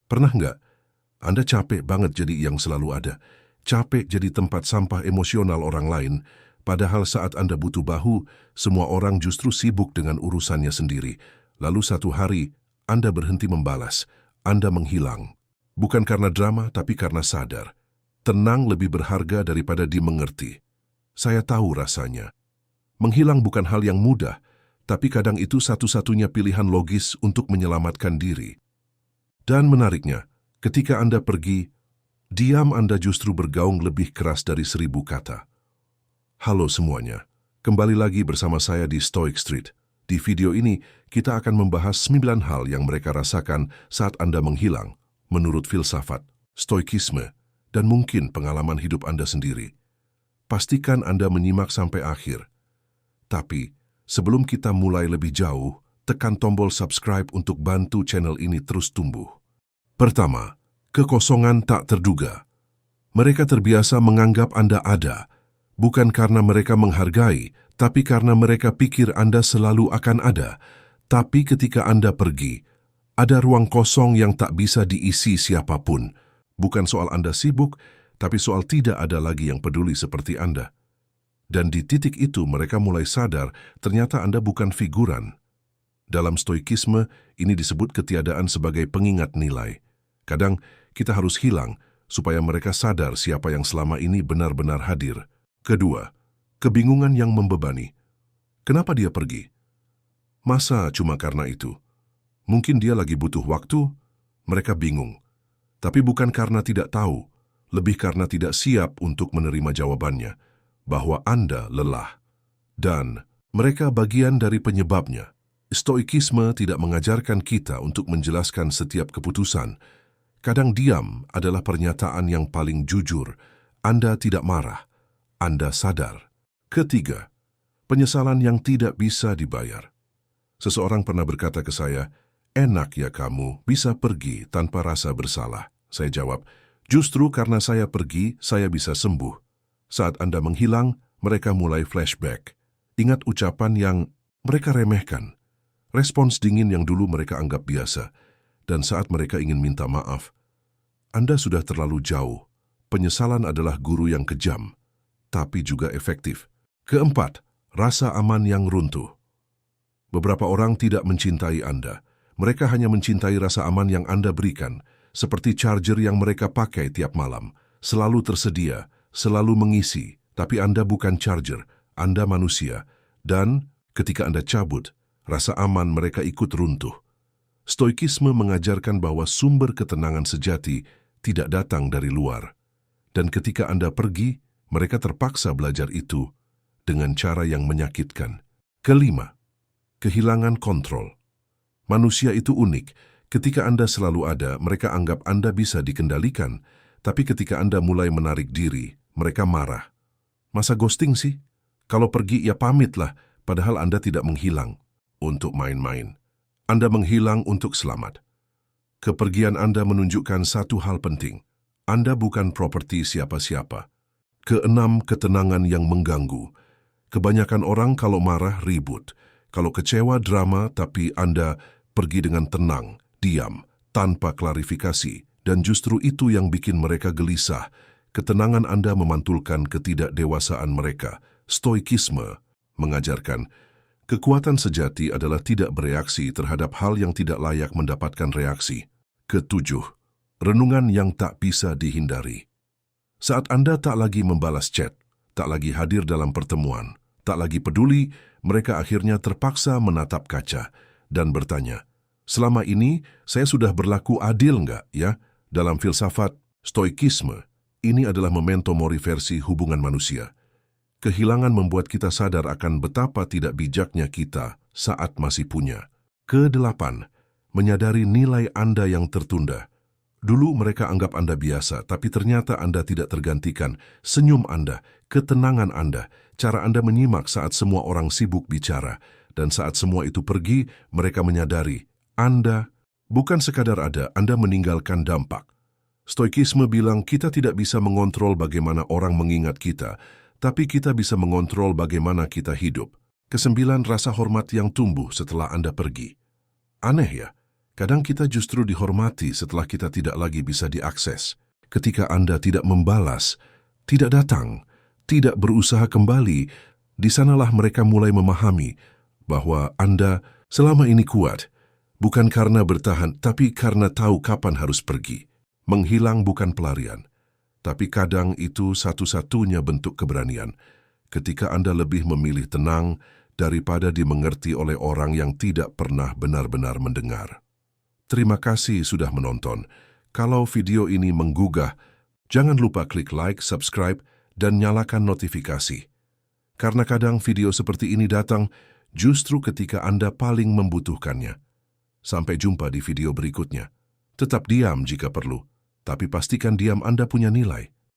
Pernah nggak Anda capek banget jadi yang selalu ada? Capek jadi tempat sampah emosional orang lain, padahal saat Anda butuh bahu, semua orang justru sibuk dengan urusannya sendiri. Lalu satu hari, Anda berhenti membalas, Anda menghilang. Bukan karena drama, tapi karena sadar. Tenang lebih berharga daripada dimengerti. Saya tahu rasanya. Menghilang bukan hal yang mudah, tapi kadang itu satu-satunya pilihan logis untuk menyelamatkan diri. Dan menariknya, ketika Anda pergi, diam Anda justru bergaung lebih keras dari 1000 kata. Halo semuanya, kembali lagi bersama saya di Stoic Street. Di video ini, kita akan membahas 9 hal yang mereka rasakan saat Anda menghilang, menurut filsafat, stoikisme, dan mungkin pengalaman hidup Anda sendiri. Pastikan Anda menyimak sampai akhir. Tapi, sebelum kita mulai lebih jauh, tekan tombol subscribe untuk bantu channel ini terus tumbuh. Pertama, kekosongan tak terduga. Mereka terbiasa menganggap Anda ada, bukan karena mereka menghargai, tapi karena mereka pikir Anda selalu akan ada. Tapi ketika Anda pergi, ada ruang kosong yang tak bisa diisi siapapun. Bukan soal Anda sibuk, tapi soal tidak ada lagi yang peduli seperti Anda. Dan di titik itu mereka mulai sadar ternyata Anda bukan figuran. Dalam stoikisme, ini disebut ketiadaan sebagai pengingat nilai. Kadang kita harus hilang supaya mereka sadar siapa yang selama ini benar-benar hadir. Kedua, kebingungan yang membebani. Kenapa dia pergi? Masa cuma karena itu? Mungkin dia lagi butuh waktu, mereka bingung. Tapi bukan karena tidak tahu, lebih karena tidak siap untuk menerima jawabannya, bahwa Anda lelah. Dan mereka bagian dari penyebabnya. Stoikisme tidak mengajarkan kita untuk menjelaskan setiap keputusan. Kadang diam adalah pernyataan yang paling jujur. Anda tidak marah, Anda sadar. Ketiga, penyesalan yang tidak bisa dibayar. Seseorang pernah berkata ke saya, "Enak ya kamu bisa pergi tanpa rasa bersalah." Saya jawab, "Justru karena saya pergi, saya bisa sembuh." Saat Anda menghilang, mereka mulai flashback. Ingat ucapan yang mereka remehkan. Respons dingin yang dulu mereka anggap biasa, dan saat mereka ingin minta maaf, Anda sudah terlalu jauh. Penyesalan adalah guru yang kejam, tapi juga efektif. Keempat, rasa aman yang runtuh. Beberapa orang tidak mencintai Anda. Mereka hanya mencintai rasa aman yang Anda berikan, seperti charger yang mereka pakai tiap malam. Selalu tersedia, selalu mengisi, tapi Anda bukan charger, Anda manusia. Dan ketika Anda cabut, rasa aman mereka ikut runtuh. Stoikisme mengajarkan bahwa sumber ketenangan sejati tidak datang dari luar. Dan ketika Anda pergi, mereka terpaksa belajar itu dengan cara yang menyakitkan. Kelima, kehilangan kontrol. Manusia itu unik. Ketika Anda selalu ada, mereka anggap Anda bisa dikendalikan. Tapi ketika Anda mulai menarik diri, mereka marah. Masa ghosting sih? Kalau pergi ya pamitlah, padahal Anda tidak menghilang untuk main-main. Anda menghilang untuk selamat. Kepergian Anda menunjukkan satu hal penting. Anda bukan properti siapa-siapa. Keenam, ketenangan yang mengganggu. Kebanyakan orang kalau marah ribut. Kalau kecewa drama, tapi Anda pergi dengan tenang, diam, tanpa klarifikasi. Dan justru itu yang bikin mereka gelisah. Ketenangan Anda memantulkan ketidakdewasaan mereka. Stoikisme mengajarkan kekuatan sejati adalah tidak bereaksi terhadap hal yang tidak layak mendapatkan reaksi. Ketujuh, renungan yang tak bisa dihindari. Saat Anda tak lagi membalas chat, tak lagi hadir dalam pertemuan, tak lagi peduli, mereka akhirnya terpaksa menatap kaca dan bertanya, "Selama ini saya sudah berlaku adil nggak ya?" Dalam filsafat stoikisme, ini adalah memento mori versi hubungan manusia. Kehilangan membuat kita sadar akan betapa tidak bijaknya kita saat masih punya. Kedelapan, menyadari nilai Anda yang tertunda. Dulu mereka anggap Anda biasa, tapi ternyata Anda tidak tergantikan. Senyum Anda, ketenangan Anda, cara Anda menyimak saat semua orang sibuk bicara. Dan saat semua itu pergi, mereka menyadari, Anda bukan sekadar ada, Anda meninggalkan dampak. Stoikisme bilang kita tidak bisa mengontrol bagaimana orang mengingat kita, tapi kita bisa mengontrol bagaimana kita hidup. Kesembilan, rasa hormat yang tumbuh setelah Anda pergi. Aneh ya, Kadang kita justru dihormati setelah kita tidak lagi bisa diakses. Ketika Anda tidak membalas, tidak datang, tidak berusaha kembali, di sanalah mereka mulai memahami bahwa Anda selama ini kuat, bukan karena bertahan, tapi karena tahu kapan harus pergi. Menghilang bukan pelarian, tapi kadang itu satu-satunya bentuk keberanian. Ketika Anda lebih memilih tenang daripada dimengerti oleh orang yang tidak pernah benar-benar mendengar. Terima kasih sudah menonton. Kalau video ini menggugah, jangan lupa klik like, subscribe, dan nyalakan notifikasi. Karena kadang video seperti ini datang justru ketika Anda paling membutuhkannya. Sampai jumpa di video berikutnya. Tetap diam jika perlu, tapi pastikan diam Anda punya nilai.